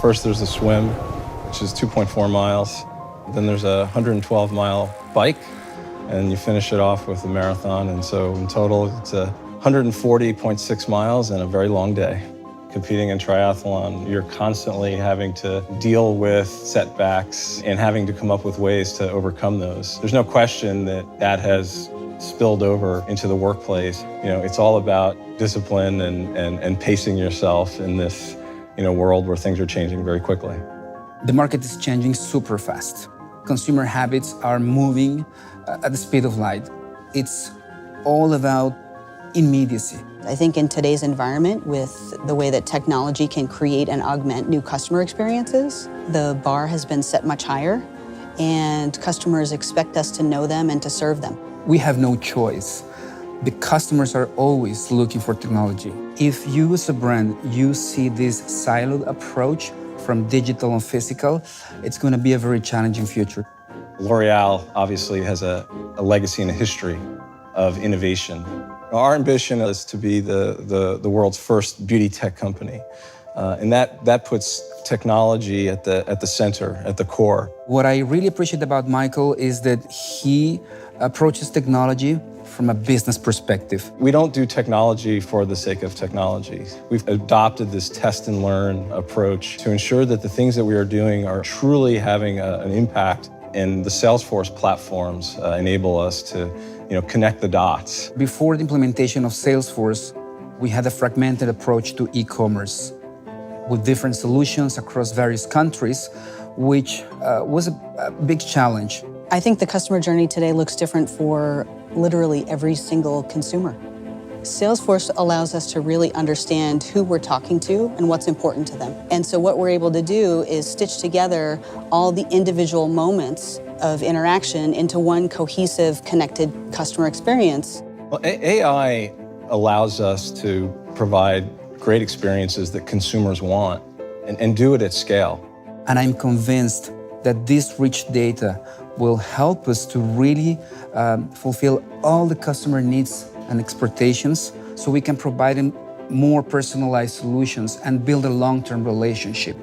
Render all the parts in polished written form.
First, there's the swim, which is 2.4 miles. Then there's a 112-mile bike, and you finish it off with a marathon. And so in total, it's 140.6 miles and a very long day. Competing in triathlon, you're constantly having to deal with setbacks and having to come up with ways to overcome those. There's no question that that has spilled over into the workplace. It's all about discipline and pacing yourself in this, world where things are changing very quickly. The market is changing super fast. Consumer habits are moving at the speed of light. It's all about immediacy. I think in today's environment, with the way that technology can create and augment new customer experiences, the bar has been set much higher, and customers expect us to know them and to serve them. We have no choice. The customers are always looking for technology. If you as a brand, you see this siloed approach from digital and physical, it's going to be a very challenging future. L'Oréal obviously has a legacy and a history of innovation. Our ambition is to be the world's first beauty tech company. And that puts technology at the center, at the core. What I really appreciate about Michael is that he approaches technology from a business perspective. We don't do technology for the sake of technology. We've adopted this test and learn approach to ensure that the things that we are doing are truly having an impact, and the Salesforce platforms enable us to connect the dots. Before the implementation of Salesforce, we had a fragmented approach to e-commerce with different solutions across various countries, which was a big challenge. I think the customer journey today looks different for literally every single consumer. Salesforce allows us to really understand who we're talking to and what's important to them. And so what we're able to do is stitch together all the individual moments of interaction into one cohesive, connected customer experience. Well, AI allows us to provide great experiences that consumers want and do it at scale. And I'm convinced that this rich data will help us to really fulfill all the customer needs and expectations so we can provide them more personalized solutions and build a long-term relationship.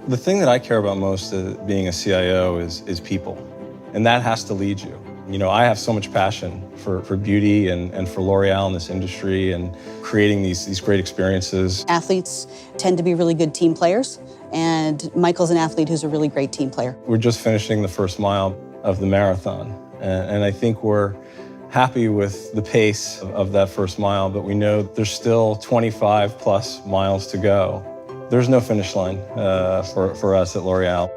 The thing that I care about most being a CIO is people, and that has to lead you. I have so much passion for beauty and for L'Oréal in this industry and creating these great experiences. Athletes tend to be really good team players, and Michael's an athlete who's a really great team player. We're just finishing the first mile of the marathon, and I think we're happy with the pace of that first mile, but we know there's still 25 plus miles to go. There's no finish line for us at L'Oréal.